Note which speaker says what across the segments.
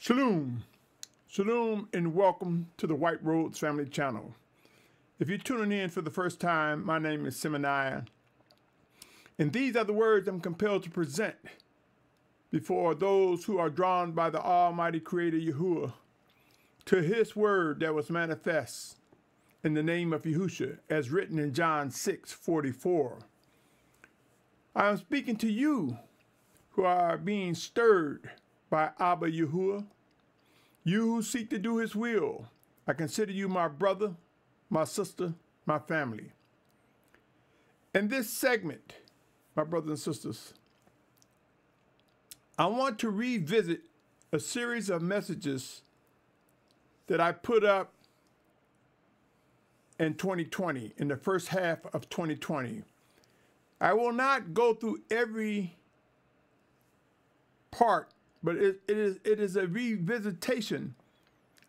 Speaker 1: Shalom, Shalom, and welcome to the White Roads Family Channel. If you're tuning in for the first time, my name is Symmanayah, and these are the words I'm compelled to present before those who are drawn by the Almighty Creator Yahuah to His word that was manifest in the name of Yahusha, as written in John 6:44. I am speaking to you who are being stirred by Abba Yahuah, you who seek to do His will. I consider you my brother, my sister, my family. In this segment, my brothers and sisters, I want to revisit a series of messages that I put up in 2020, in the first half of 2020. I will not go through every part, but it is a revisitation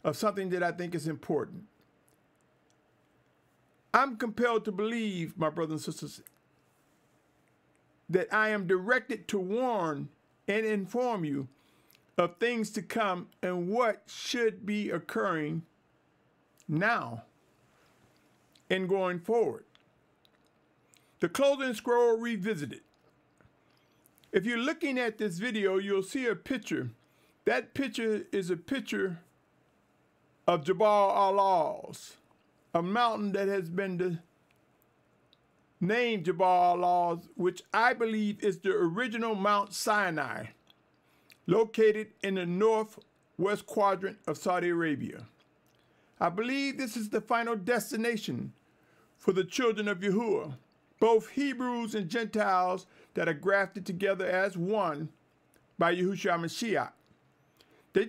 Speaker 1: of something that I think is important. I'm compelled to believe, my brothers and sisters, that I am directed to warn and inform you of things to come and what should be occurring now and going forward. The closing scroll revisited. If you're looking at this video, you'll see a picture. That picture is a picture of Jabal, a mountain that has been named Jabal, which I believe is the original Mount Sinai, located in the northwest quadrant of Saudi Arabia. I believe this is the final destination for the children of Yahuah, both Hebrews and Gentiles that are grafted together as one by Yahusha Mashiach. The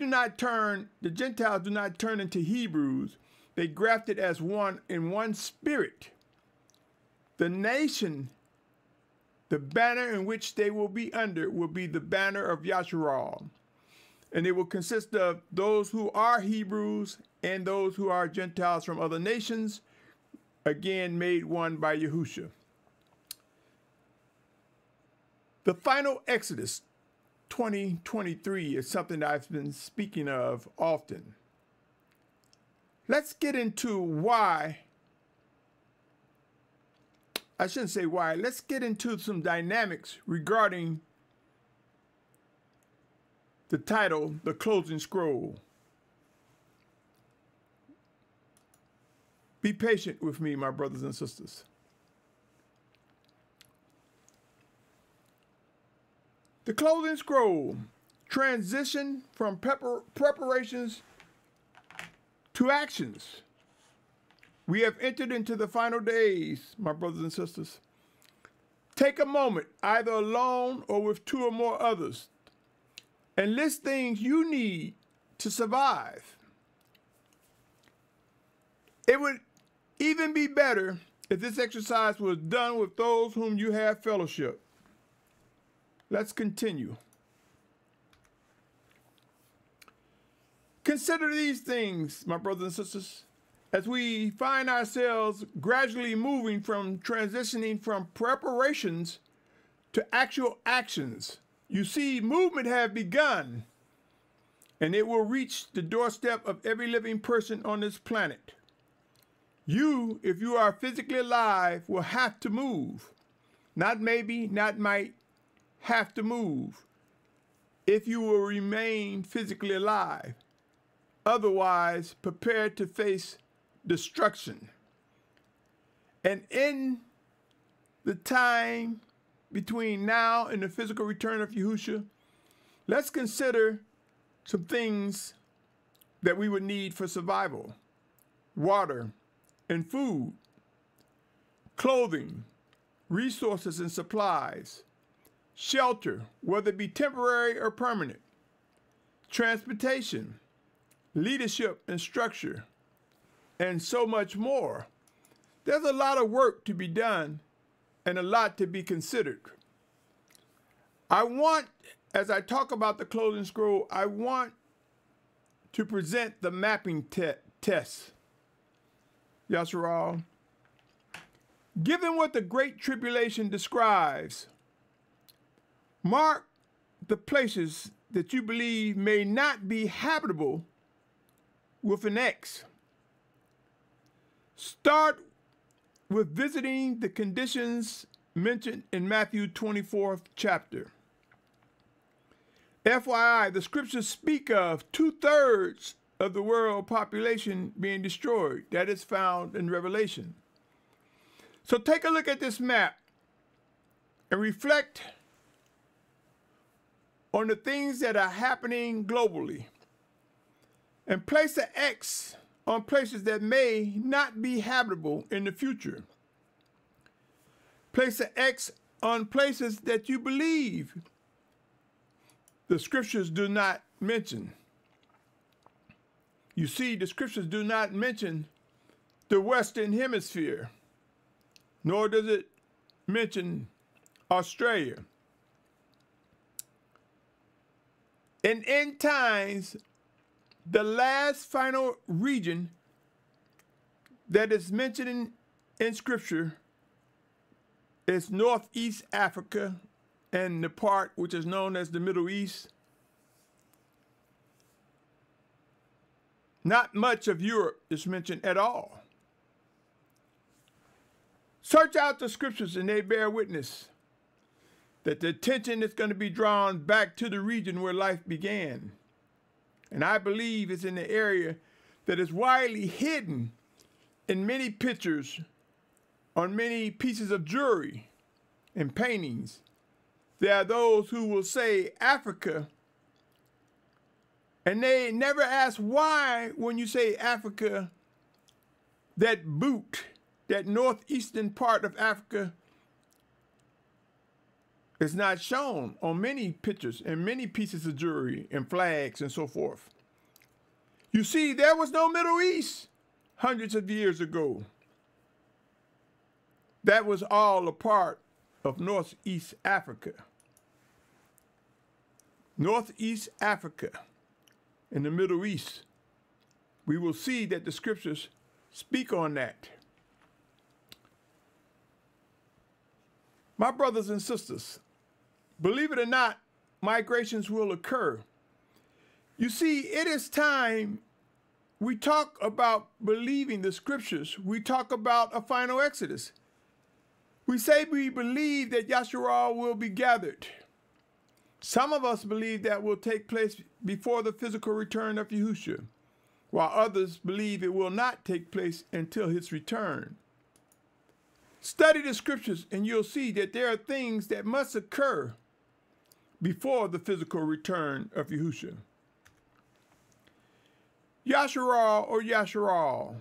Speaker 1: Gentiles do not turn into Hebrews. They grafted as one in one spirit. The nation, the banner in which they will be under, will be the banner of Yashar'al. And it will consist of those who are Hebrews and those who are Gentiles from other nations, again made one by Yahusha. The final Exodus 2023 is something that I've been speaking of often. Let's get into why. I shouldn't say why. Let's get into some dynamics regarding the title, The Closing Scroll. Be patient with me, my brothers and sisters. The closing scroll, transition from preparations to actions. We have entered into the final days, my brothers and sisters. Take a moment, either alone or with two or more others, and list things you need to survive. It would even be better if this exercise was done with those whom you have fellowship. Let's continue. Consider these things, my brothers and sisters, as we find ourselves gradually moving from transitioning from preparations to actual actions. You see, movement have begun, and it will reach the doorstep of every living person on this planet. You, if you are physically alive, will have to move. Not maybe, not might, have to move if you will remain physically alive. Otherwise, prepare to face destruction. And in the time between now and the physical return of Yahusha, let's consider some things that we would need for survival: water and food, clothing, resources and supplies, shelter, whether it be temporary or permanent, transportation, leadership and structure, and so much more. There's a lot of work to be done and a lot to be considered. I want, as I talk about the closing scroll, I want to present the mapping test. Yashar'al. Given what the Great Tribulation describes, mark the places that you believe may not be habitable with an X. Start with visiting the conditions mentioned in Matthew 24th chapter. FYI, the scriptures speak of 2/3 of the world population being destroyed. That is found in Revelation. So take a look at this map and reflect on the things that are happening globally, and place an X on places that may not be habitable in the future. Place an X on places that you believe the scriptures do not mention. You see, the scriptures do not mention the Western Hemisphere, nor does it mention Australia. In end times, the last final region that is mentioned in Scripture is Northeast Africa and the part which is known as the Middle East. Not much of Europe is mentioned at all. Search out the Scriptures and they bear witness that the attention is going to be drawn back to the region where life began. And I believe it's in the area that is widely hidden in many pictures, on many pieces of jewelry and paintings. There are those who will say Africa, and they never ask why when you say Africa, that boot, that northeastern part of Africa, is not shown on many pictures and many pieces of jewelry and flags and so forth. You see, there was no Middle East hundreds of years ago. That was all a part of Northeast Africa. Northeast Africa and the Middle East. We will see that the scriptures speak on that. My brothers and sisters, believe it or not, migrations will occur. You see, it is time we talk about believing the scriptures. We talk about a final exodus. We say we believe that Yashar'al will be gathered. Some of us believe that will take place before the physical return of Yahusha, while others believe it will not take place until his return. Study the scriptures and you'll see that there are things that must occur before the physical return of Yahusha. Yashar'al or Yashar'al,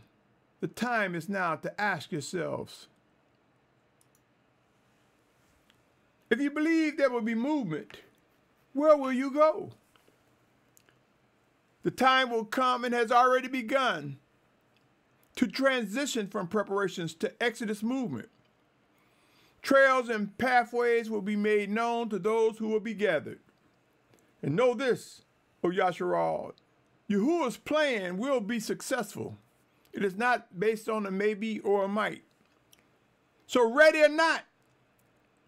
Speaker 1: the time is now to ask yourselves, if you believe there will be movement, where will you go? The time will come and has already begun to transition from preparations to Exodus movement. Trails and pathways will be made known to those who will be gathered. And know this, O Yashar'al, Yahuwah's plan will be successful. It is not based on a maybe or a might. So ready or not,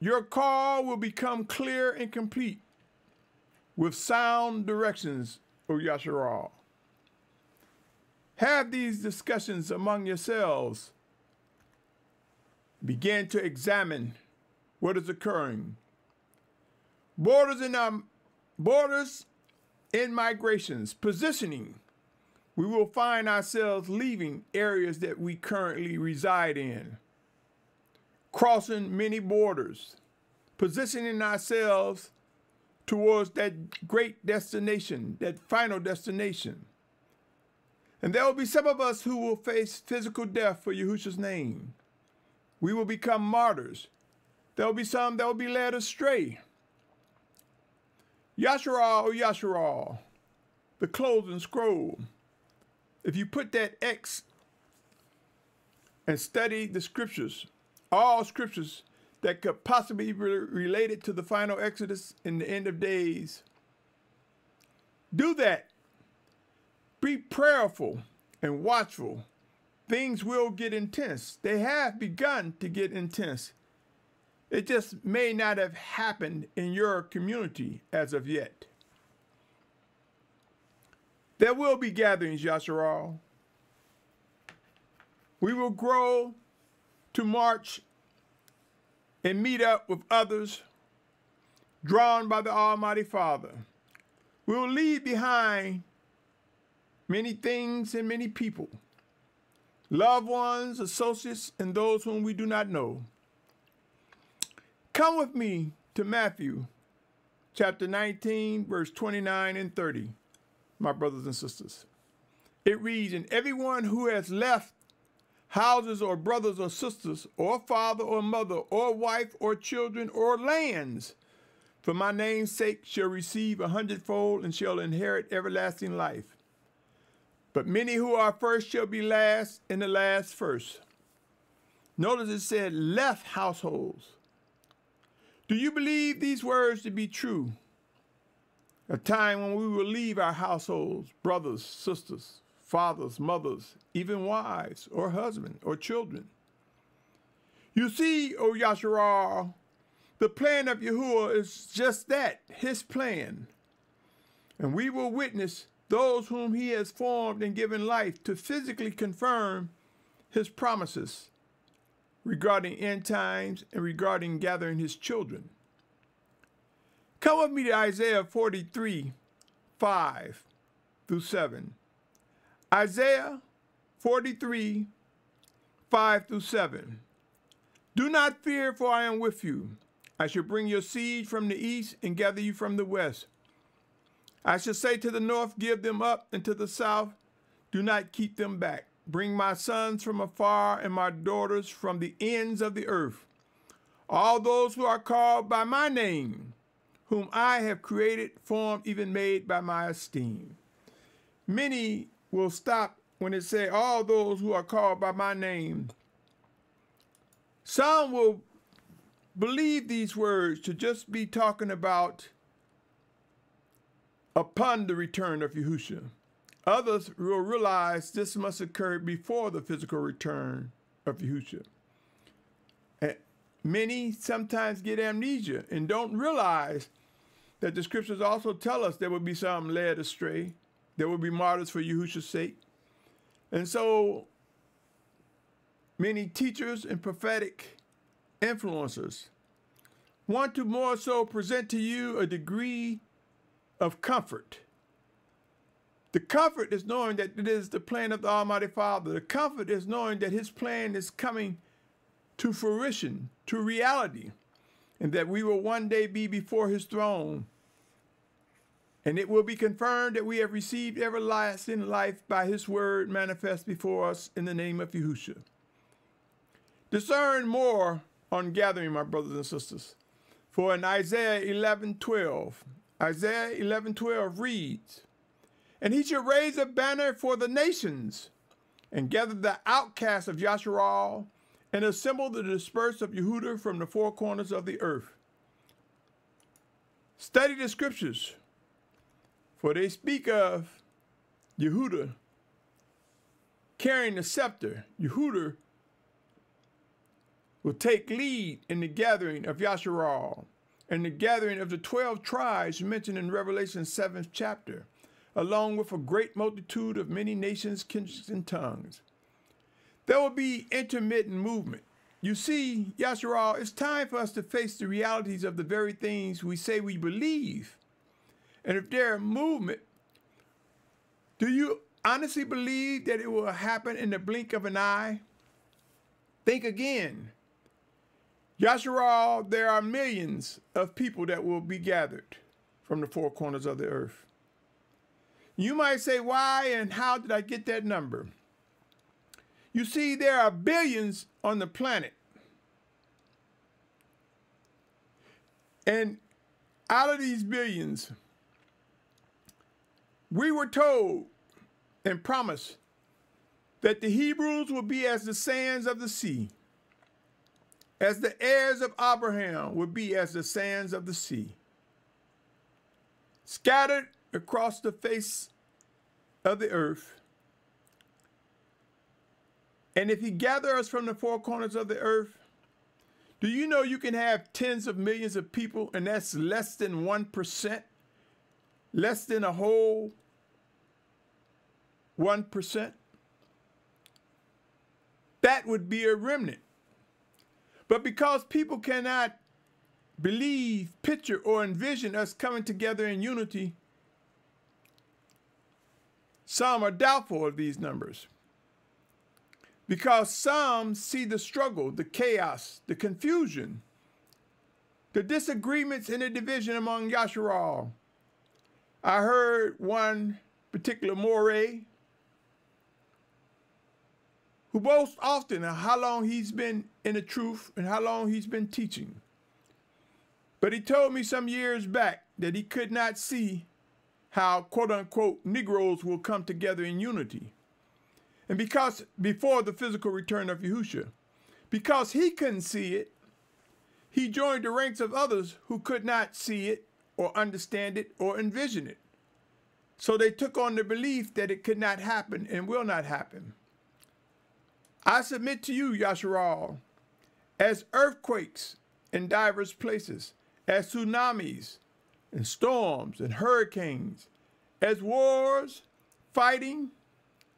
Speaker 1: your call will become clear and complete with sound directions, O Yashar'al. Have these discussions among yourselves. Begin to examine what is occurring. Borders in migrations, positioning. We will find ourselves leaving areas that we currently reside in, crossing many borders, positioning ourselves towards that great destination, that final destination. And there will be some of us who will face physical death for Yahusha's name. We will become martyrs. There will be some that will be led astray. Yashar'al, O Yashar'al, the closing scroll. If you put that X and study the scriptures, all scriptures that could possibly be related to the final exodus in the end of days, do that. Be prayerful and watchful. Things will get intense. They have begun to get intense. It just may not have happened in your community as of yet. There will be gatherings, Yashar'al. We will grow to march and meet up with others drawn by the Almighty Father. We will leave behind many things and many people, loved ones, associates, and those whom we do not know. Come with me to Matthew chapter 19, verse 29 and 30, my brothers and sisters. It reads, "And everyone who has left houses or brothers or sisters or father or mother or wife or children or lands for my name's sake shall receive 100-fold and shall inherit everlasting life. But many who are first shall be last, and the last first." Notice it said left households. Do you believe these words to be true? A time when we will leave our households, brothers, sisters, fathers, mothers, even wives or husbands or children. You see, O Yashar'al, the plan of Yahuah is just that, his plan. And we will witness those whom he has formed and given life to physically confirm his promises regarding end times and regarding gathering his children. Come with me to Isaiah 43, 5 through 7. Isaiah 43, 5 through 7. "Do not fear, for I am with you. I shall bring your seed from the east and gather you from the west. I shall say to the north, give them up, and to the south, do not keep them back. Bring my sons from afar and my daughters from the ends of the earth. All those who are called by my name, whom I have created, formed, even made by my esteem." Many will stop when it says all those who are called by my name. Some will believe these words to just be talking about upon the return of Yahusha. Others will realize this must occur before the physical return of Yahusha. And many sometimes get amnesia and don't realize that the scriptures also tell us there will be some led astray. There will be martyrs for Yahusha's sake. And so many teachers and prophetic influencers want to more so present to you a degree of comfort. The comfort is knowing that it is the plan of the Almighty Father. The comfort is knowing that his plan is coming to fruition, to reality, and that we will one day be before his throne. And it will be confirmed that we have received everlasting life by his word manifest before us in the name of Yahusha. Discern more on gathering, my brothers and sisters. For in Isaiah 11:12, Isaiah 11:12 reads, "And he shall raise a banner for the nations, and gather the outcasts of Yashar'al, and assemble the dispersed of Yehudah from the four corners of the earth." Study the scriptures, for they speak of Yehudah carrying the scepter. Yehudah will take lead in the gathering of Yashar'al and the gathering of the 12 tribes mentioned in Revelation 7th chapter, along with a great multitude of many nations, kindreds, and tongues. There will be intermittent movement. You see, Yashar'al, it's time for us to face the realities of the very things we say we believe. And if there are movement, do you honestly believe that it will happen in the blink of an eye? Think again. Yashar'al, there are millions of people that will be gathered from the four corners of the earth. You might say, why and how did I get that number? You see, there are billions on the planet. And out of these billions, we were told and promised that the Hebrews will be as the sands of the sea, as the heirs of Abraham would be as the sands of the sea, scattered across the face of the earth. And if he gather us from the four corners of the earth, do you know you can have tens of millions of people, and that's less than 1%, less than a whole 1%. That would be a remnant. But because people cannot believe, picture, or envision us coming together in unity, some are doubtful of these numbers. Because some see the struggle, the chaos, the confusion, the disagreements and the division among Yashar'al. I heard one particular Moray who boasts often of how long he's been in the truth and how long he's been teaching. But he told me some years back that he could not see how, quote unquote, Negroes will come together in unity. And because before the physical return of Yahusha, because he couldn't see it, he joined the ranks of others who could not see it or understand it or envision it. So they took on the belief that it could not happen and will not happen. I submit to you, Yashar'al, as earthquakes in diverse places, as tsunamis and storms and hurricanes, as wars, fighting,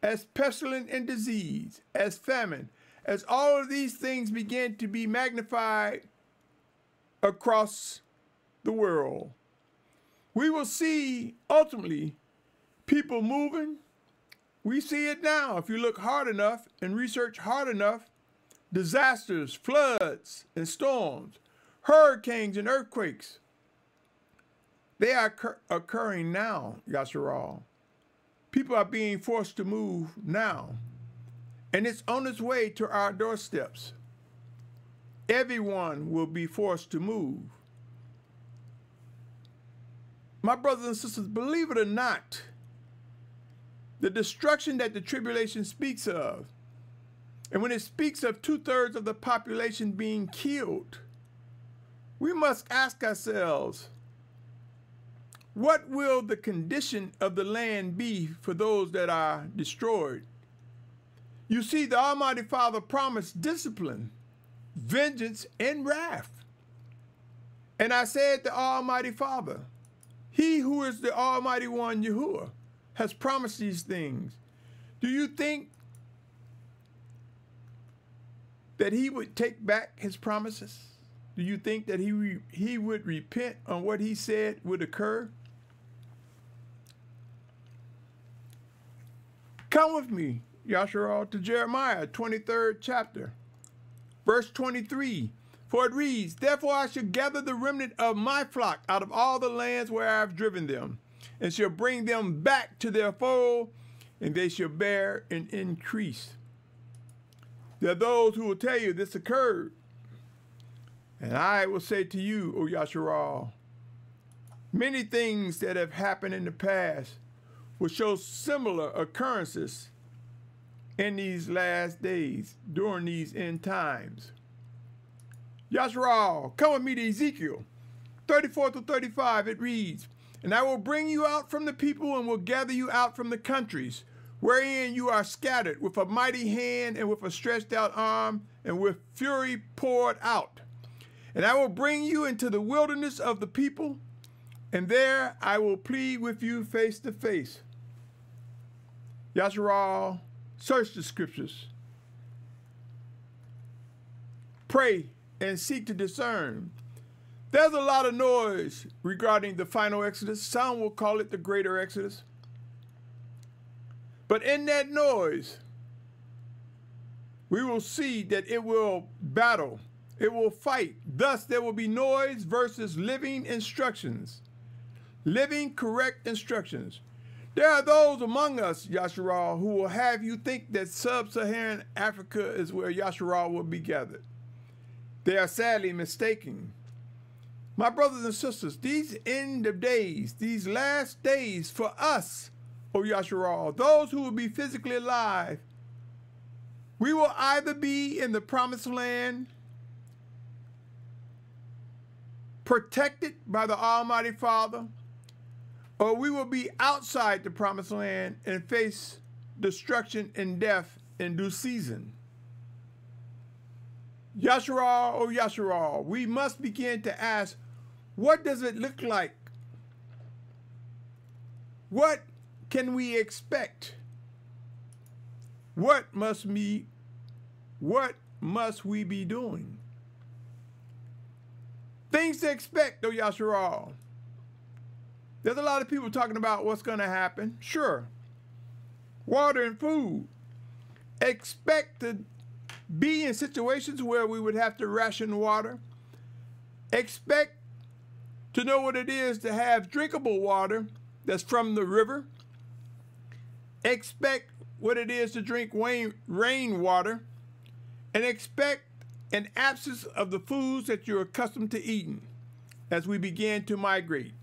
Speaker 1: as pestilence and disease, as famine, as all of these things begin to be magnified across the world, we will see ultimately people moving. We see it now. If you look hard enough and research hard enough, disasters, floods, and storms, hurricanes and earthquakes, they are occurring now, Yashar'al. People are being forced to move now, and it's on its way to our doorsteps. Everyone will be forced to move. My brothers and sisters, believe it or not, the destruction that the tribulation speaks of, and when it speaks of 2/3 of the population being killed, we must ask ourselves, what will the condition of the land be for those that are destroyed? You see, the Almighty Father promised discipline, vengeance, and wrath. And I said, the Almighty Father, he who is the Almighty One, Yahuah, has promised these things. Do you think that he would take back his promises? Do you think that he would repent on what he said would occur? Come with me, Yashar'al, to Jeremiah 23rd chapter, verse 23. For it reads, therefore I shall gather the remnant of my flock out of all the lands where I have driven them, and shall bring them back to their fold, and they shall bear and increase. There are those who will tell you this occurred. And I will say to you, O Yashar'al, many things that have happened in the past will show similar occurrences in these last days, during these end times. Yashar'al, come with me to Ezekiel 34-35. It reads, and I will bring you out from the people and will gather you out from the countries wherein you are scattered, with a mighty hand and with a stretched out arm and with fury poured out. And I will bring you into the wilderness of the people, and there I will plead with you face to face. Yashar'al, search the scriptures. Pray and seek to discern. There's a lot of noise regarding the final Exodus. Some will call it the greater Exodus. But in that noise, we will see that it will battle. It will fight. Thus, there will be noise versus living instructions. Living correct instructions. There are those among us, Yashar'al, who will have you think that sub-Saharan Africa is where Yashar'al will be gathered. They are sadly mistaken. My brothers and sisters, these end of days, these last days for us, O Yashar'al, those who will be physically alive, we will either be in the promised land, protected by the Almighty Father, or we will be outside the promised land and face destruction and death in due season. Yashar'al, O Yashar'al, we must begin to ask, what does it look like? What can we expect? What must we be doing? Things to expect, though, Yashar'al. There's a lot of people talking about what's going to happen. Sure. Water and food. Expect to be in situations where we would have to ration water. Expect to know what it is to have drinkable water that's from the river. Expect what it is to drink rainwater. And expect an absence of the foods that you're accustomed to eating as we begin to migrate.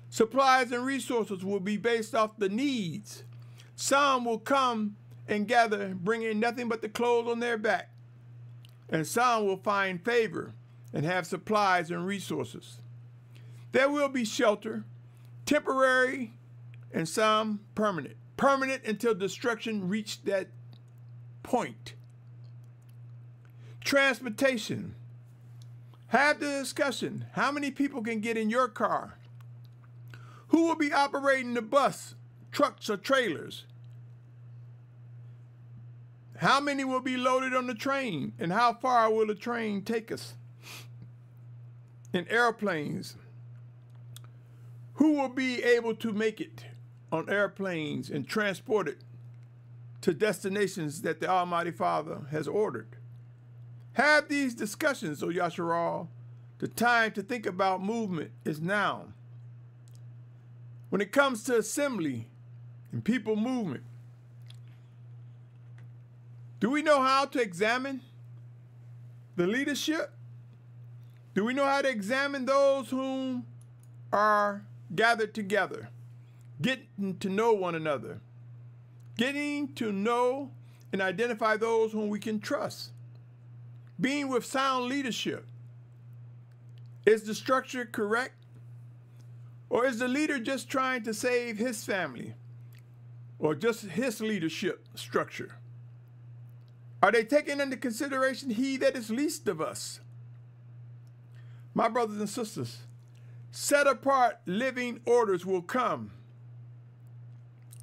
Speaker 1: Supplies and resources will be based off the needs. Some will come and gather, bringing nothing but the clothes on their back. And some will find favor and have supplies and resources. There will be shelter, temporary, and some permanent. Permanent until destruction reached that point. Transportation. Have the discussion. How many people can get in your car? Who will be operating the bus, trucks, or trailers? How many will be loaded on the train? And how far will the train take us? In airplanes. Who will be able to make it on airplanes and transport it to destinations that the Almighty Father has ordered? Have these discussions, O Yashar'al. The time to think about movement is now. When it comes to assembly and people movement, do we know how to examine the leadership? Do we know how to examine those whom are gathered together, getting to know one another, getting to know and identify those whom we can trust, being with sound leadership? Is the structure correct? Or is the leader just trying to save his family or just his leadership structure? Are they taking into consideration he that is least of us? My brothers and sisters, set apart living orders will come.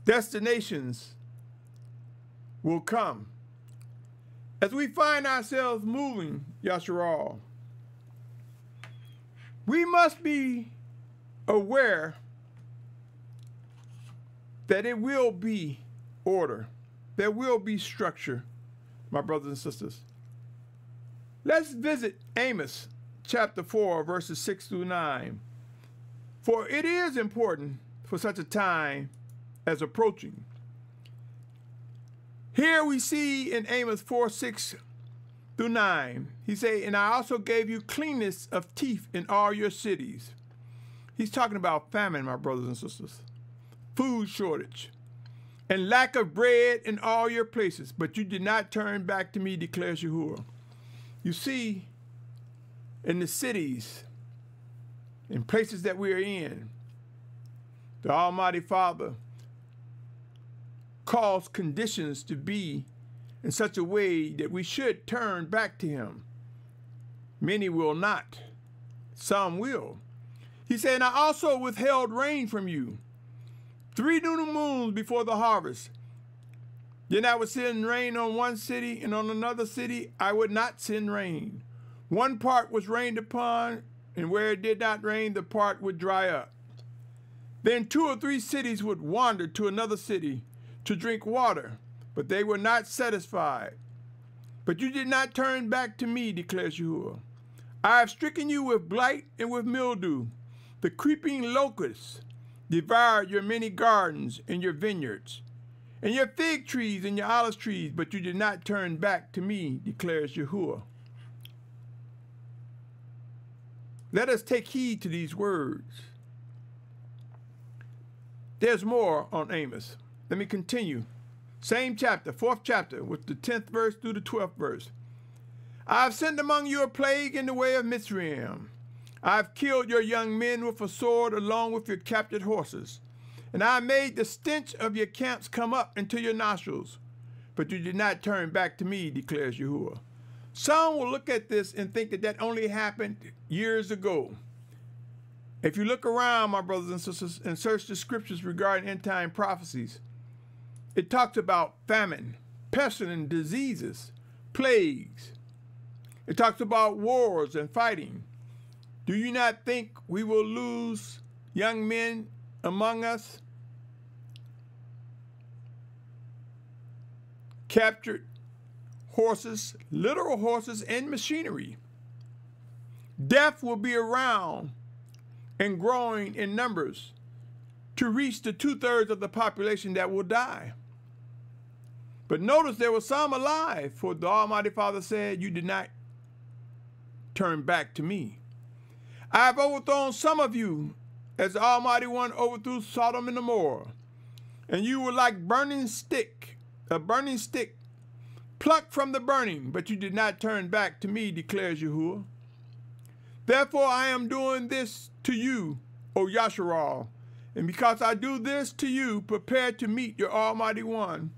Speaker 1: Destinations will come. As we find ourselves moving, Yashar'al, we must be aware that it will be order. There will be structure, my brothers and sisters. Let's visit Amos chapter 4, verses 6 through 9. For it is important for such a time as approaching. Here we see in Amos 4, 6 through 9, he say, and I also gave you cleanness of teeth in all your cities. He's talking about famine, my brothers and sisters, food shortage, and lack of bread in all your places, but you did not turn back to me, declares Yahuwah. You see, in the cities, in places that we are in, the Almighty Father calls conditions to be in such a way that we should turn back to him. Many will not. Some will. He said, and I also withheld rain from you 3 new moons before the harvest. Then I would send rain on one city, and on another city I would not send rain. One part was rained upon, and where it did not rain, the part would dry up. Then 2 or 3 cities would wander to another city to drink water, but they were not satisfied. But you did not turn back to me, declares Yahuwah. I have stricken you with blight and with mildew. The creeping locusts devoured your many gardens and your vineyards, and your fig trees and your olive trees, but you did not turn back to me, declares Yahuwah. Let us take heed to these words. There's more on Amos. Let me continue. Same chapter, 4th chapter, with the 10th verse through the 12th verse. I have sent among you a plague in the way of Mitzrayim. I have killed your young men with a sword along with your captured horses. And I made the stench of your camps come up into your nostrils. But you did not turn back to me, declares Yahuwah. Some will look at this and think that that only happened years ago. If you look around, my brothers and sisters, and search the scriptures regarding end-time prophecies, it talks about famine, pestilent diseases, plagues. It talks about wars and fighting. Do you not think we will lose young men among us? Captured horses, literal horses, and machinery. Death will be around and growing in numbers to reach the 2/3 of the population that will die. But notice there were some alive, for the Almighty Father said, you did not turn back to me. I have overthrown some of you as the Almighty One overthrew Sodom and Gomorrah, and you were like a burning stick, plucked from the burning, but you did not turn back to me, declares Yahuah. Therefore I am doing this to you, O Yashar'al, and because I do this to you, prepare to meet your Almighty One,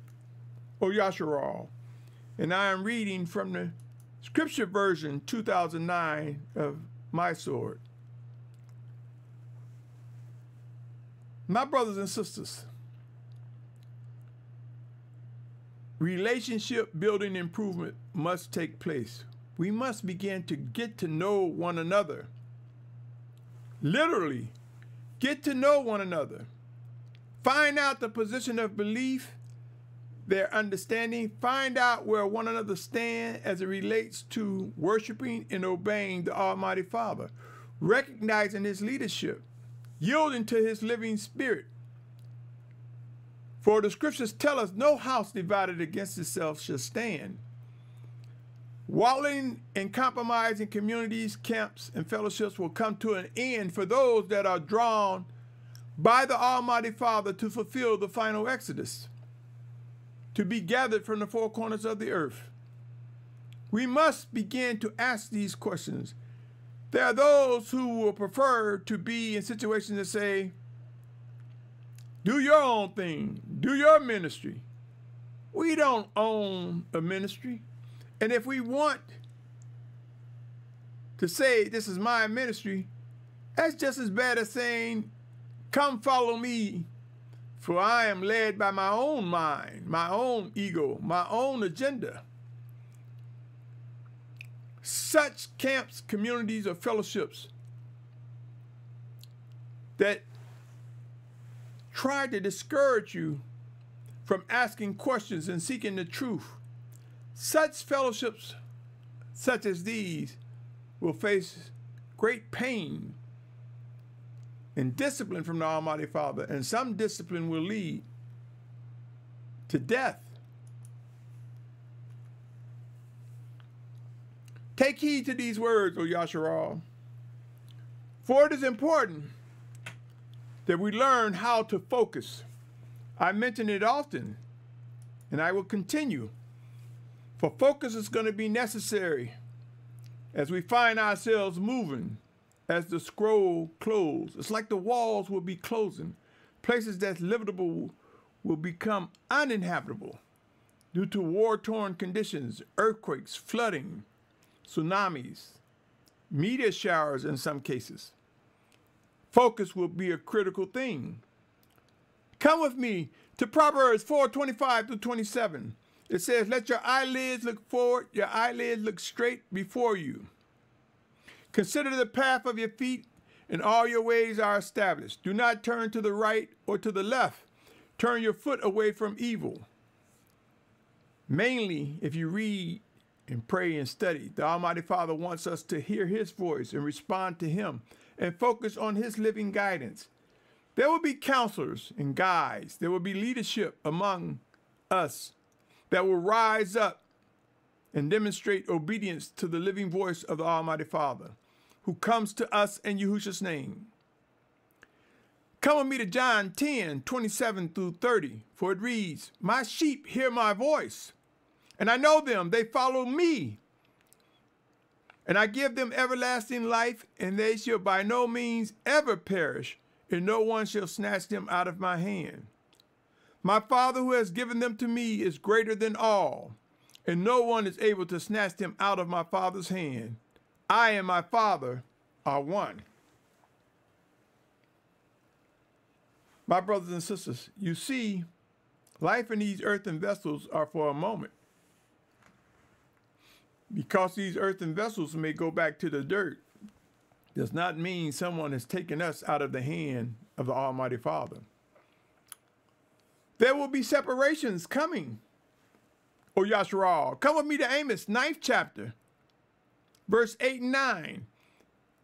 Speaker 1: O Yashar'al. And I am reading from the Scripture version 2009 of my sword. My brothers and sisters, relationship building improvement must take place. We must begin to get to know one another. Literally, get to know one another. Find out the position of belief, their understanding. Find out where one another stand as it relates to worshiping and obeying the Almighty Father, recognizing his leadership, yielding to his living spirit. For the scriptures tell us no house divided against itself shall stand. Wallowing and compromising communities, camps, and fellowships will come to an end for those that are drawn by the Almighty Father to fulfill the final exodus, to be gathered from the four corners of the earth. We must begin to ask these questions. There are those who will prefer to be in situations that say, do your own thing, do your ministry. We don't own a ministry. And if we want to say this is my ministry, that's just as bad as saying, come follow me, for I am led by my own mind, my own ego, my own agenda. Such camps, communities, or fellowships that try to discourage you from asking questions and seeking the truth, such fellowships such as these will face great pain and discipline from the Almighty Father, and some discipline will lead to death. Take heed to these words, O Yashar'al, for it is important that we learn how to focus. I mention it often, and I will continue. For focus is going to be necessary as we find ourselves moving as the scroll closes. It's like the walls will be closing. Places that's livable will become uninhabitable due to war-torn conditions, earthquakes, flooding, tsunamis, meteor showers in some cases. Focus will be a critical thing. Come with me to Proverbs 4:25-27. It says, let your eyelids look forward, your eyelids look straight before you. Consider the path of your feet, and all your ways are established. Do not turn to the right or to the left. Turn your foot away from evil. Mainly, if you read and pray and study, the Almighty Father wants us to hear his voice and respond to him and focus on his living guidance. There will be counselors and guides. There will be leadership among us that will rise up and demonstrate obedience to the living voice of the Almighty Father, who comes to us in Yahusha's name. Come with me to John 10:27-30, for it reads, my sheep hear my voice, and I know them, they follow me. And I give them everlasting life, and they shall by no means ever perish, and no one shall snatch them out of my hand. My Father who has given them to me is greater than all, and no one is able to snatch them out of my Father's hand. I and my Father are one. My brothers and sisters, you see Life in these earthen vessels are for a moment. Because these earthen vessels may go back to the dirt, does not mean someone has taken us out of the hand of the Almighty Father. There will be separations coming, O Yashar'al. Come with me to Amos, 9th chapter, verse 8 and 9.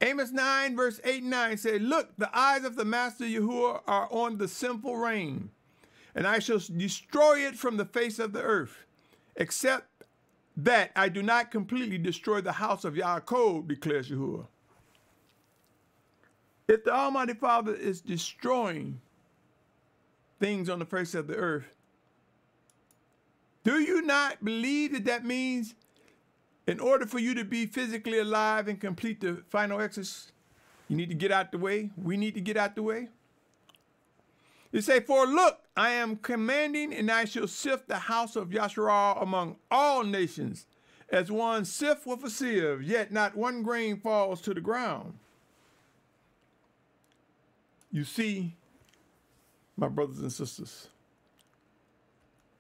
Speaker 1: Amos 9, verse 8 and 9 say, look, the eyes of the Master Yahuah are on the sinful rain, and I shall destroy it from the face of the earth, except that I do not completely destroy the house of Yaakov, declares Yahuah. If the Almighty Father is destroying things on the face of the earth, do you not believe that that means in order for you to be physically alive and complete the final exodus, you need to get out the way? We need to get out the way? You say, for look, I am commanding, and I shall sift the house of Yashar'al among all nations, as one sift with a sieve, yet not one grain falls to the ground. You see, my brothers and sisters,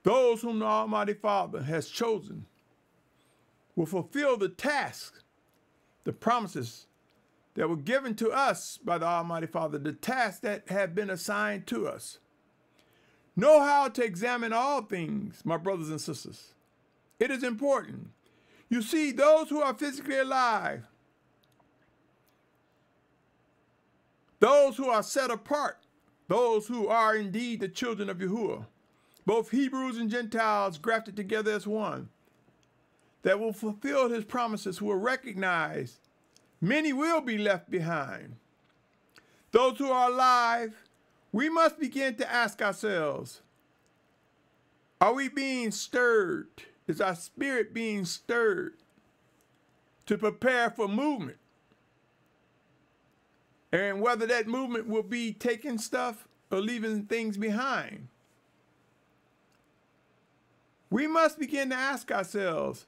Speaker 1: those whom the Almighty Father has chosen will fulfill the task, the promises that were given to us by the Almighty Father, the tasks that have been assigned to us. Know how to examine all things, my brothers and sisters. It is important. You see, those who are physically alive, those who are set apart, those who are indeed the children of Yahuah, both Hebrews and Gentiles grafted together as one, that will fulfill his promises, will recognize many will be left behind. Those who are alive, we must begin to ask ourselves, are we being stirred? Is our spirit being stirred to prepare for movement? And whether that movement will be taking stuff or leaving things behind. We must begin to ask ourselves,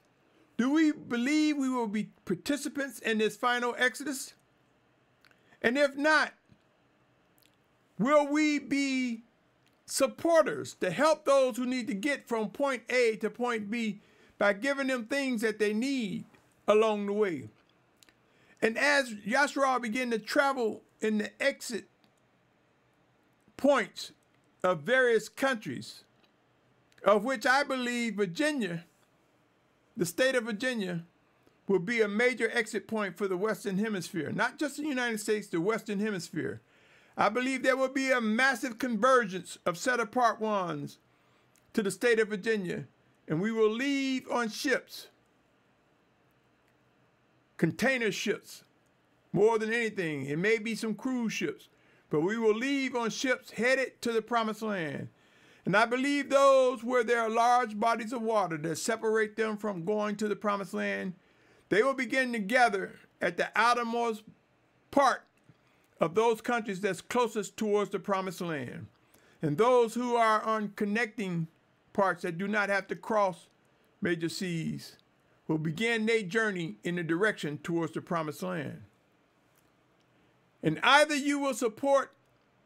Speaker 1: do we believe we will be participants in this final exodus? And if not, will we be supporters to help those who need to get from point A to point B by giving them things that they need along the way? And as Yashar'al began to travel in the exit points of various countries, of which I believe Virginia, the state of Virginia, will be a major exit point for the Western Hemisphere, not just the United States, the Western Hemisphere. I believe there will be a massive convergence of set-apart ones to the state of Virginia, and we will leave on ships, container ships, more than anything. It may be some cruise ships, but we will leave on ships headed to the Promised Land. And I believe those where there are large bodies of water that separate them from going to the Promised Land, they will begin to gather at the outermost part of those countries that's closest towards the Promised Land. And those who are on connecting parts that do not have to cross major seas will begin their journey in the direction towards the Promised Land. And either you will support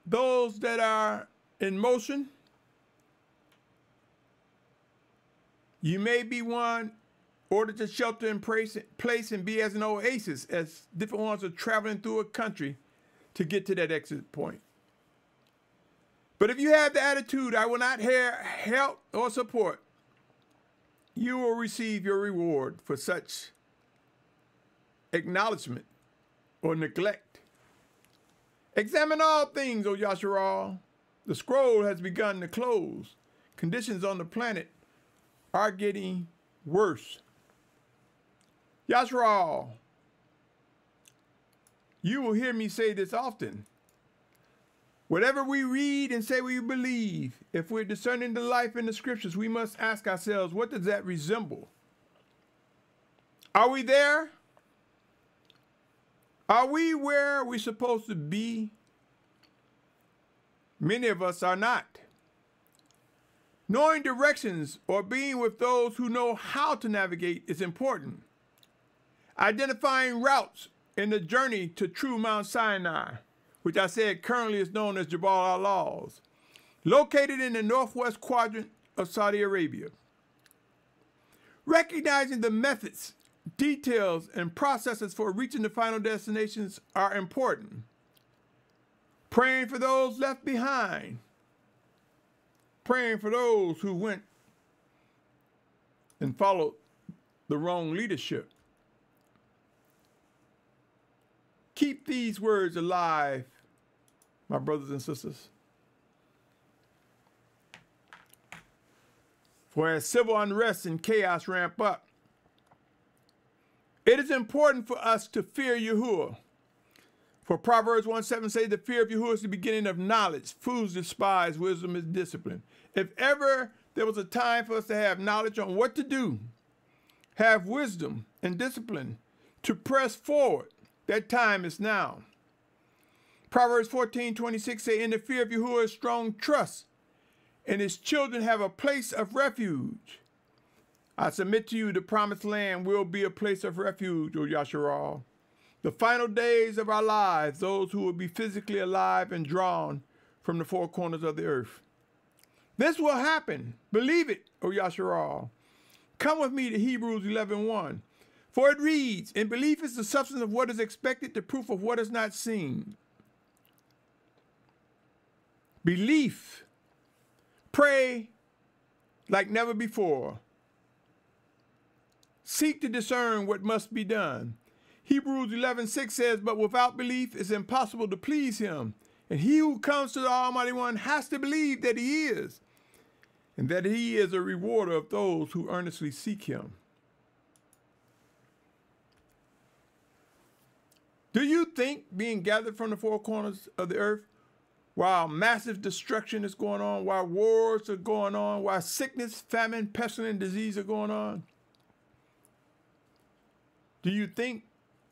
Speaker 1: those that are in motion. You may be one ordered to shelter in place and be as an oasis as different ones are traveling through a country to get to that exit point. But if you have the attitude, I will not help or support, you will receive your reward for such acknowledgement or neglect. Examine all things, O Yashar'al. The scroll has begun to close. Conditions on the planet are getting worse. Yashar'al, you will hear me say this often. Whatever we read and say we believe, if we're discerning the life in the scriptures, we must ask ourselves, what does that resemble? Are we there? Are we where we're supposed to be? Many of us are not. Knowing directions or being with those who know how to navigate is important. Identifying routes in the journey to true Mount Sinai, which I said currently is known as Jabal al-Laws. located in the northwest quadrant of Saudi Arabia. Recognizing the methods, details, and processes for reaching the final destinations are important. Praying for those left behind. Praying for those who went and followed the wrong leadership. Keep these words alive, my brothers and sisters. For as civil unrest and chaos ramp up, it is important for us to fear Yahuah. For Proverbs 1:7 says, the fear of Yahuah is the beginning of knowledge. Fools despise wisdom is discipline. If ever there was a time for us to have knowledge on what to do, have wisdom and discipline to press forward, that time is now. Proverbs 14:26 say, in the fear of Yahuah is strong trust, and his children have a place of refuge. I submit to you the promised land will be a place of refuge, O Yashar'al. The final days of our lives, those who will be physically alive and drawn from the four corners of the earth. This will happen. Believe it, O Yashar'al. Come with me to Hebrews 11:1. For it reads, and belief is the substance of what is expected, the proof of what is not seen. Belief. Pray like never before. Seek to discern what must be done. Hebrews 11:6 says, but without belief it's impossible to please him. And he who comes to the Almighty One has to believe that he is, and that he is a rewarder of those who earnestly seek him. Do you think being gathered from the four corners of the earth, while massive destruction is going on, while wars are going on, while sickness, famine, pestilence, disease are going on, do you think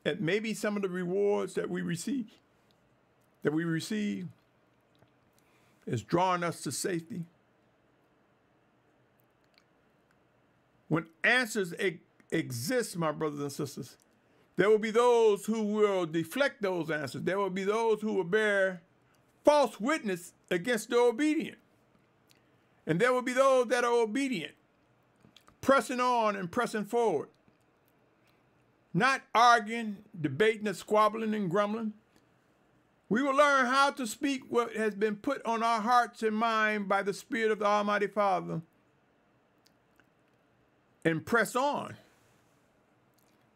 Speaker 1: that maybe some of the rewards that we receive is drawing us to safety? When answers exist, my brothers and sisters, there will be those who will deflect those answers. There will be those who will bear false witness against the obedient. And there will be those that are obedient, pressing on and pressing forward. Not arguing, debating, and squabbling and grumbling. We will learn how to speak what has been put on our hearts and mind by the Spirit of the Almighty Father and press on.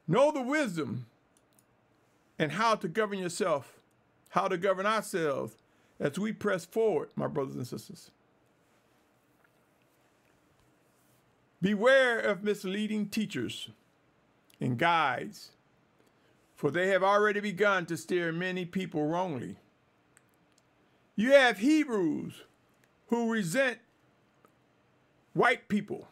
Speaker 1: Know the wisdom and how to govern yourself, how to govern ourselves as we press forward, my brothers and sisters. Beware of misleading teachers and guides, for they have already begun to steer many people wrongly. You have Hebrews who resent white people.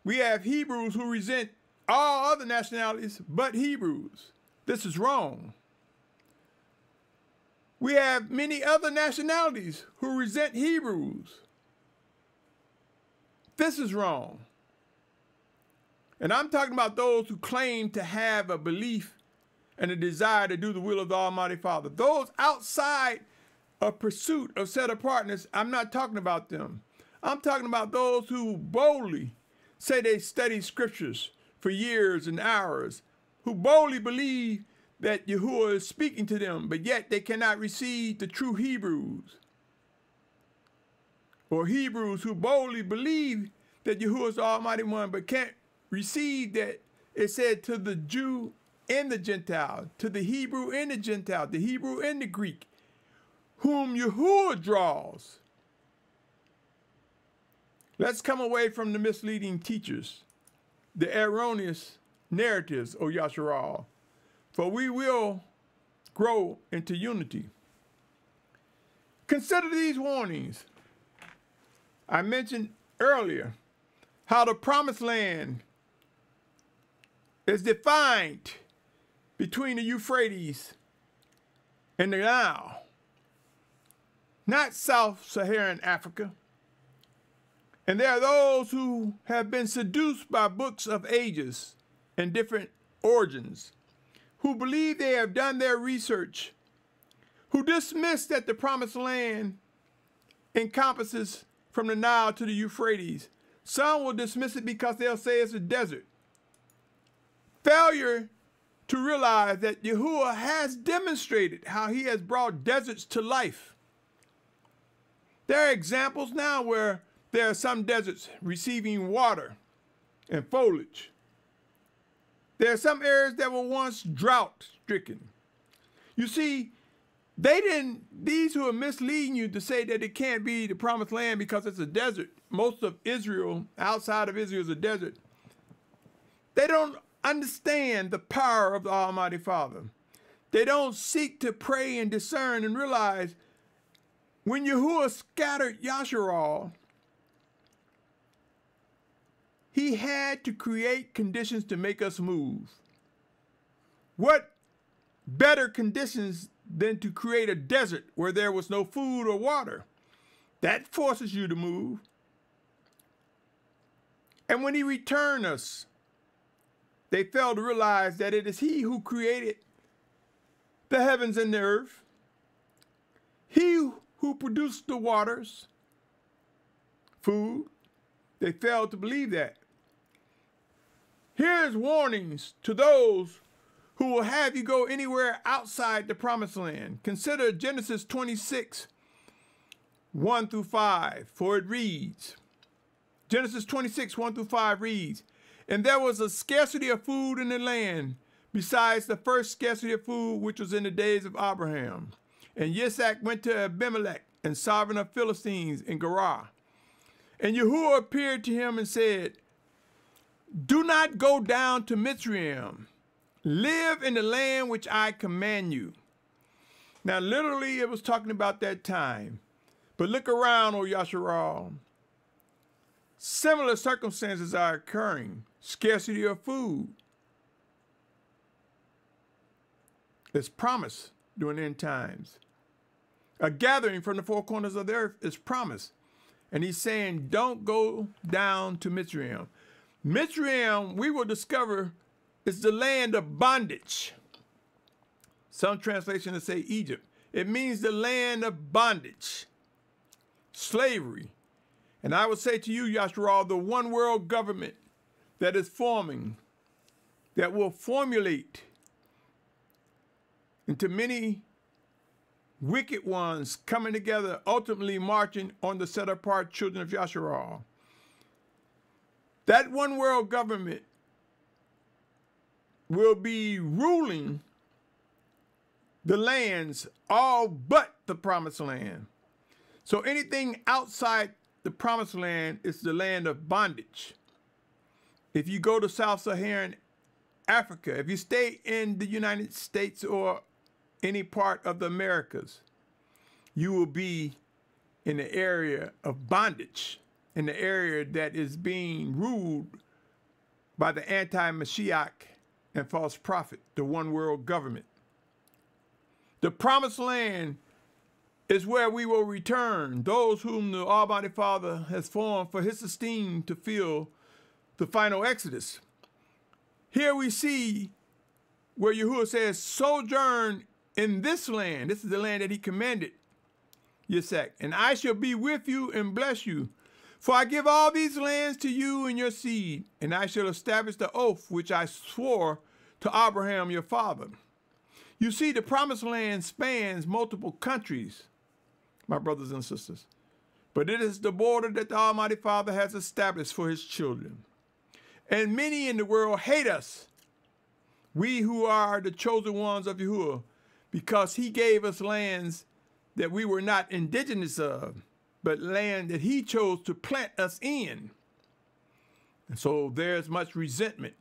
Speaker 1: We have Hebrews who resent all other nationalities but Hebrews. This is wrong. We have many other nationalities who resent Hebrews. This is wrong. And I'm talking about those who claim to have a belief and a desire to do the will of the Almighty Father. Those outside of pursuit of set apartness, I'm not talking about them. I'm talking about those who boldly say they study scriptures for years and hours, who boldly believe that Yahuah is speaking to them, but yet they cannot receive the true Hebrews. Or Hebrews who boldly believe that Yahuah is the Almighty One, but can't receive that it said to the Jew and the Gentile, to the Hebrew and the Gentile, the Hebrew and the Greek, whom Yahuah draws. Let's come away from the misleading teachers, the erroneous narratives, O Yashar'al, for we will grow into unity. Consider these warnings. I mentioned earlier how the promised land is defined between the Euphrates and the Nile, not South-Saharan Africa. And there are those who have been seduced by books of ages and different origins, who believe they have done their research, who dismiss that the promised land encompasses from the Nile to the Euphrates. Some will dismiss it because they'll say it's a desert. Failure to realize that Yahuah has demonstrated how he has brought deserts to life. There are examples now where there are some deserts receiving water and foliage. There are some areas that were once drought-stricken. You see, these who are misleading you to say that it can't be the promised land because it's a desert. Most of Israel, outside of Israel, is a desert. They don't understand the power of the Almighty Father. They don't seek to pray and discern and realize when Yahuah scattered Yashar'al, he had to create conditions to make us move. What better conditions than to create a desert where there was no food or water? That forces you to move. And when he returned us, they failed to realize that it is he who created the heavens and the earth. He who produced the waters, food. They failed to believe that. Here's warnings to those who will have you go anywhere outside the promised land. Consider Genesis 26, 1 through 5, for it reads, Genesis 26, 1 through 5 reads, "And there was a scarcity of food in the land, besides the first scarcity of food which was in the days of Abraham. And Yitzhak went to Abimelech, and sovereign of Philistines, in Gerar. And Yahuah appeared to him and said, Do not go down to Mitzrayim. Live in the land which I command you." Now, literally, it was talking about that time. But look around, O Yashar'al. Similar circumstances are occurring. Scarcity of food. It's promised during the end times. A gathering from the four corners of the earth is promised. And he's saying, don't go down to Mitzrayim. Mitzrayim, we will discover, is the land of bondage. Some translations say Egypt. It means the land of bondage, slavery. And I would say to you, Yashar'al, the one world government that is forming, that will formulate into many wicked ones coming together, ultimately marching on the set apart children of Yashar'al. That one world government will be ruling the lands, all but the promised land. So anything outside the promised land is the land of bondage. If you go to Sub-Saharan Africa, if you stay in the United States or any part of the Americas, you will be in the area of bondage, in the area that is being ruled by the anti-Mashiach and false prophet, the one world government. The promised land is where we will return, those whom the Almighty Father has formed for his esteem to fill the final exodus. Here we see where Yahuah says, sojourn in this land. This is the land that he commanded Yitzhak. And I shall be with you and bless you. For I give all these lands to you and your seed, and I shall establish the oath which I swore to Abraham your father. You see, the promised land spans multiple countries, my brothers and sisters. But it is the border that the Almighty Father has established for his children. And many in the world hate us, we who are the chosen ones of Yahuah, because he gave us lands that we were not indigenous of, but land that he chose to plant us in. And so there's much resentment.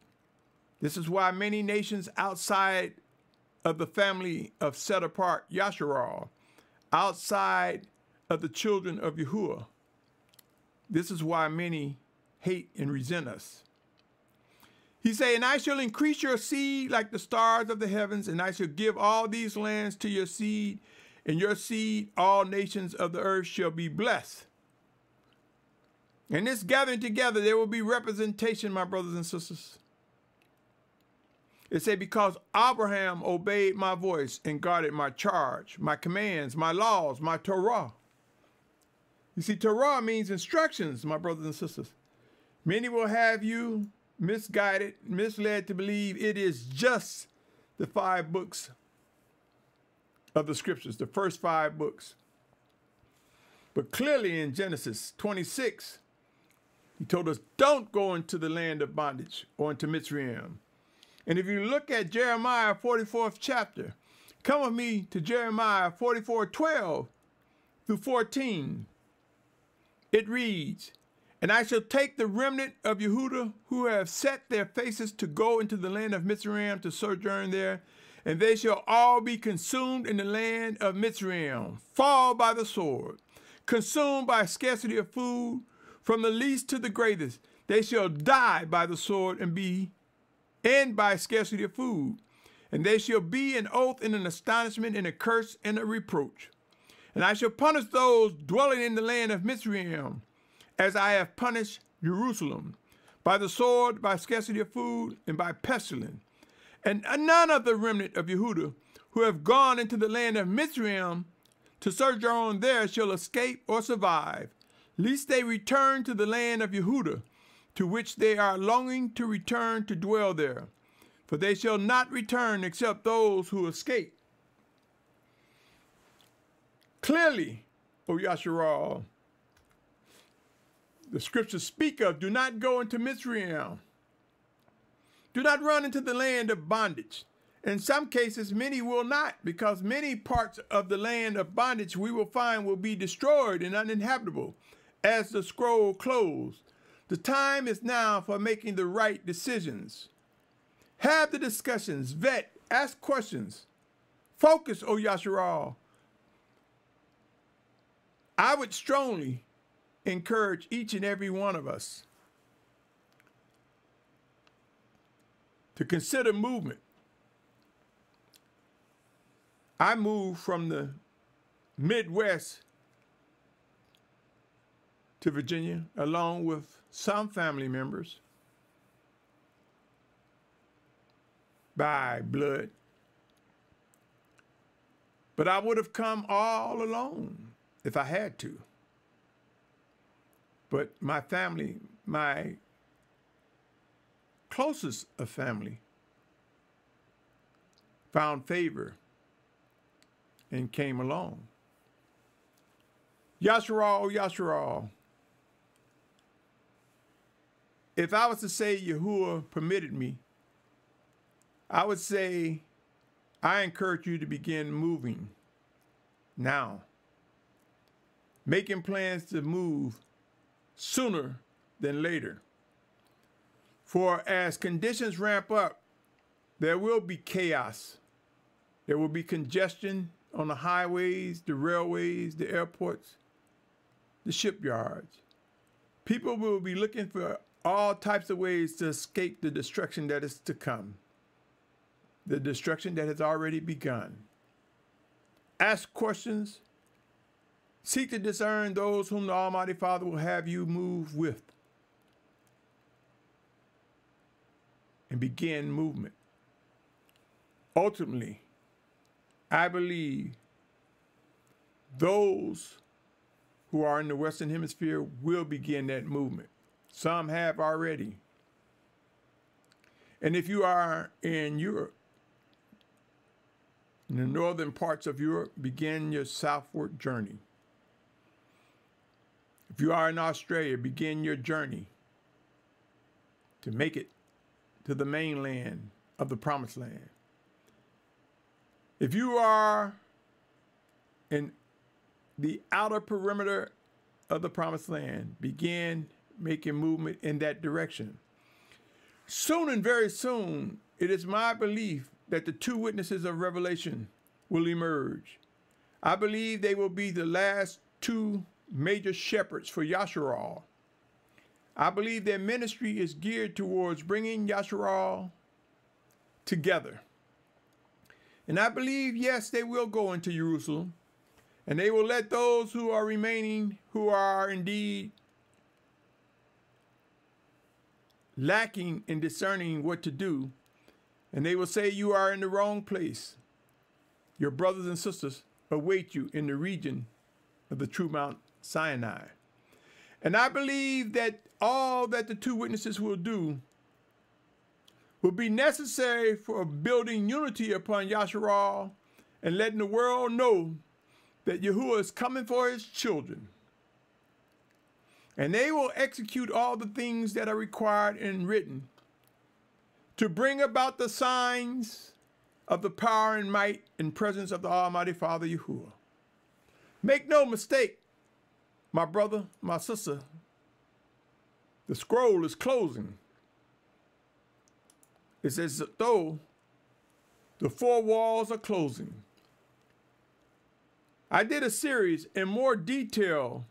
Speaker 1: This is why many nations outside of the family of set apart Yashar'al, outside of the children of Yahuah, this is why many hate and resent us. He said, and I shall increase your seed like the stars of the heavens, and I shall give all these lands to your seed, and your seed, all nations of the earth shall be blessed. In this gathering together, there will be representation, my brothers and sisters. It said, because Abraham obeyed my voice and guarded my charge, my commands, my laws, my Torah. You see, Torah means instructions, my brothers and sisters. Many will have you misguided, misled to believe it is just the 5 books of the scriptures, the first 5 books. But clearly in Genesis 26, he told us, don't go into the land of bondage or into Mitzrayim. And if you look at Jeremiah 44th chapter, come with me to Jeremiah 44:12 through 14. It reads, and I shall take the remnant of Yehudah who have set their faces to go into the land of Mitzrayim to sojourn there, and they shall all be consumed in the land of Mitzrayim, fall by the sword, consumed by scarcity of food, from the least to the greatest. They shall die by the sword and by scarcity of food. And they shall be an oath and an astonishment and a curse and a reproach. And I shall punish those dwelling in the land of Mitzrayim, as I have punished Jerusalem, by the sword, by scarcity of food, and by pestilence. And none of the remnant of Yehudah who have gone into the land of Mitzrayim to sojourn there shall escape or survive, lest they return to the land of Yehudah, to which they are longing to return to dwell there. For they shall not return except those who escape. Clearly, O Yashar'al, the scriptures speak of, do not go into Mitzrayim. Do not run into the land of bondage. In some cases, many will not, because many parts of the land of bondage we will find will be destroyed and uninhabitable as the scroll closed. The time is now for making the right decisions. Have the discussions, vet, ask questions. Focus, O Yashar'al. I would strongly encourage each and every one of us to consider movement. I moved from the Midwest to Virginia along with some family members by blood. But I would have come all alone if I had to. But my family, my closest of family, found favor and came along. Yashar'al, Yashar'al. If I was to say Yahuwah permitted me, I would say I encourage you to begin moving now. Making plans to move sooner than later. For as conditions ramp up, there will be chaos. There will be congestion on the highways, the railways, the airports, the shipyards. People will be looking for all types of ways to escape the destruction that is to come, the destruction that has already begun. Ask questions. Seek to discern those whom the Almighty Father will have you move with. And begin movement. Ultimately, I believe those who are in the Western Hemisphere will begin that movement. Some have already. And if you are in Europe, in the northern parts of Europe, begin your southward journey. If you are in Australia, begin your journey to make it to the mainland of the Promised Land. If you are in the outer perimeter of the Promised Land, begin making movement in that direction. Soon and very soon, it is my belief that the 2 witnesses of Revelation will emerge. I believe they will be the last 2 major shepherds for Yashar'al. I believe their ministry is geared towards bringing Yashar'al together. And I believe, yes, they will go into Jerusalem, and they will let those who are remaining, who are indeed lacking in discerning what to do, and they will say, you are in the wrong place. Your brothers and sisters await you in the region of the true Mount Sinai. And I believe that all that the two witnesses will do will be necessary for building unity upon Yashar'al and letting the world know that Yahuwah is coming for his children. And they will execute all the things that are required and written to bring about the signs of the power and might and presence of the Almighty Father Yahuwah. Make no mistake, my brother, my sister, the scroll is closing. It's as though the four walls are closing. I did a series in more detail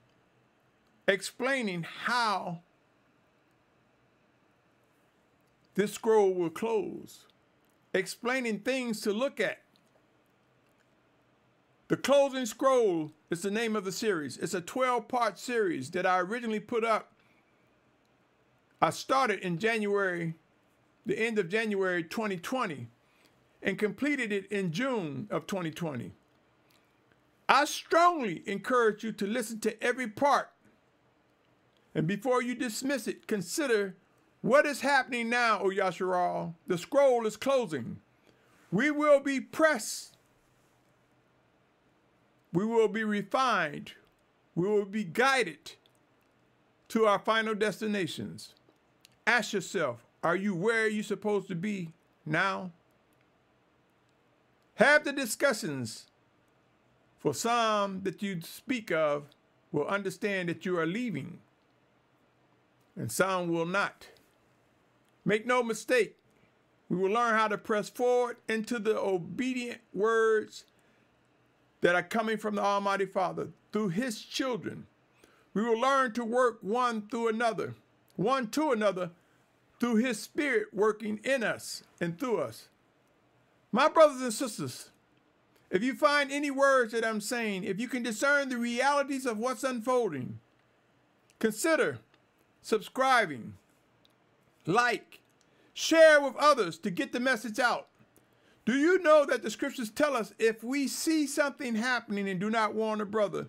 Speaker 1: explaining how this scroll will close, explaining things to look at. The Closing Scroll is the name of the series. It's a 12-part series that I originally put up. I started in January, the end of January 2020, and completed it in June of 2020. I strongly encourage you to listen to every part. And before you dismiss it, consider what is happening now, O Yashar'al. The scroll is closing. We will be pressed. We will be refined. We will be guided to our final destinations. Ask yourself, are you where you're supposed to be now? Have the discussions. For some that you speak of will understand that you are leaving, and some will not. Make no mistake, we will learn how to press forward into the obedient words that are coming from the Almighty Father through his children. We will learn to work one to another through his Spirit working in us and through us. My brothers and sisters, if you find any words that I'm saying, if you can discern the realities of what's unfolding, consider subscribing, like, share with others to get the message out. Do you know that the scriptures tell us if we see something happening and do not warn a brother,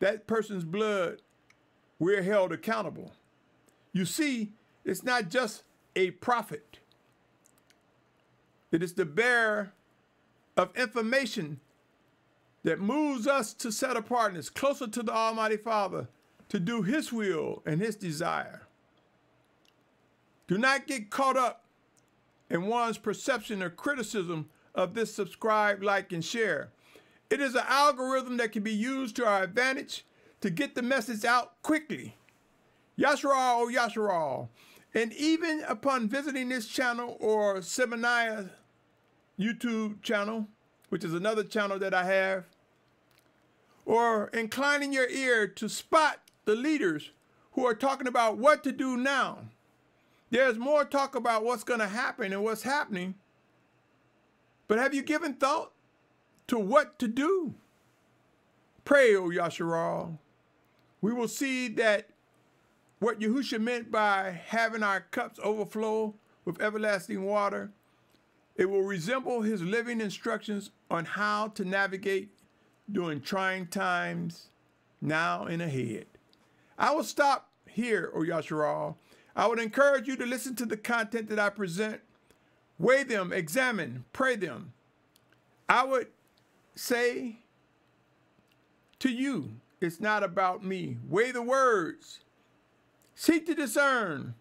Speaker 1: that person's blood, we're held accountable? You see, it's not just a prophet. It is the bearer of information that moves us to set apartness closer to the Almighty Father to do his will and his desire. Do not get caught up in one's perception or criticism of this subscribe, like, and share. It is an algorithm that can be used to our advantage to get the message out quickly. Yashar'al, O Yashar'al. And even upon visiting this channel or Symmanayah YouTube channel, which is another channel that I have, or inclining your ear to spot the leaders who are talking about what to do now. There's more talk about what's going to happen and what's happening, but have you given thought to what to do? Pray, O Yashar'al. We will see that what Yahusha meant by having our cups overflow with everlasting water, it will resemble his living instructions on how to navigate during trying times now and ahead. I will stop here, O Yashar'al. I would encourage you to listen to the content that I present, weigh them, examine, pray them. I would say to you, it's not about me. Weigh the words. Seek to discern.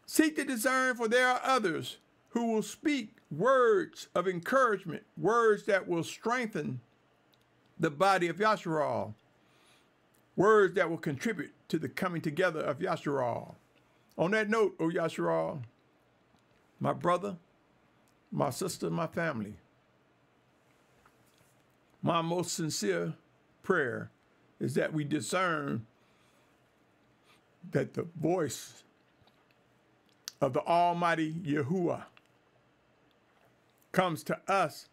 Speaker 1: Seek to discern, for there are others who will speak words of encouragement, words that will strengthen the body of Yashar'al, words that will contribute to the coming together of Yashar'al. On that note, O Yashar'al, my brother, my sister, my family, my most sincere prayer is that we discern that the voice of the Almighty Yahuah comes to us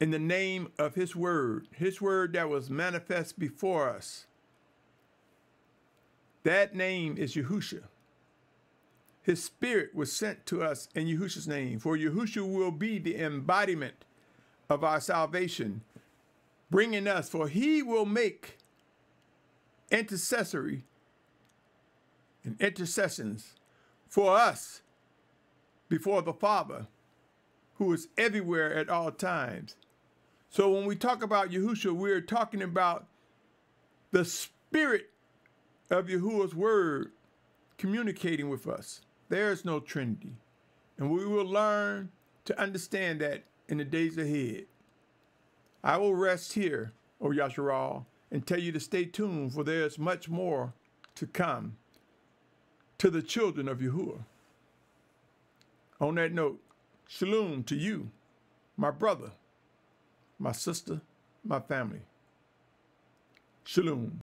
Speaker 1: in the name of his word that was manifest before us. That name is Yahusha. His spirit was sent to us in Yahusha's name, for Yahusha will be the embodiment of our salvation, bringing us, for he will make intercessory and intercessions for us before the Father, who is everywhere at all times. So when we talk about Yahusha, we're talking about the spirit of Yahuwah's word communicating with us. There is no Trinity. And we will learn to understand that in the days ahead. I will rest here, O Yashar'al, and tell you to stay tuned, for there is much more to come to the children of Yahuwah. On that note, Shalum to you, my brother, my sister, my family. Shalom.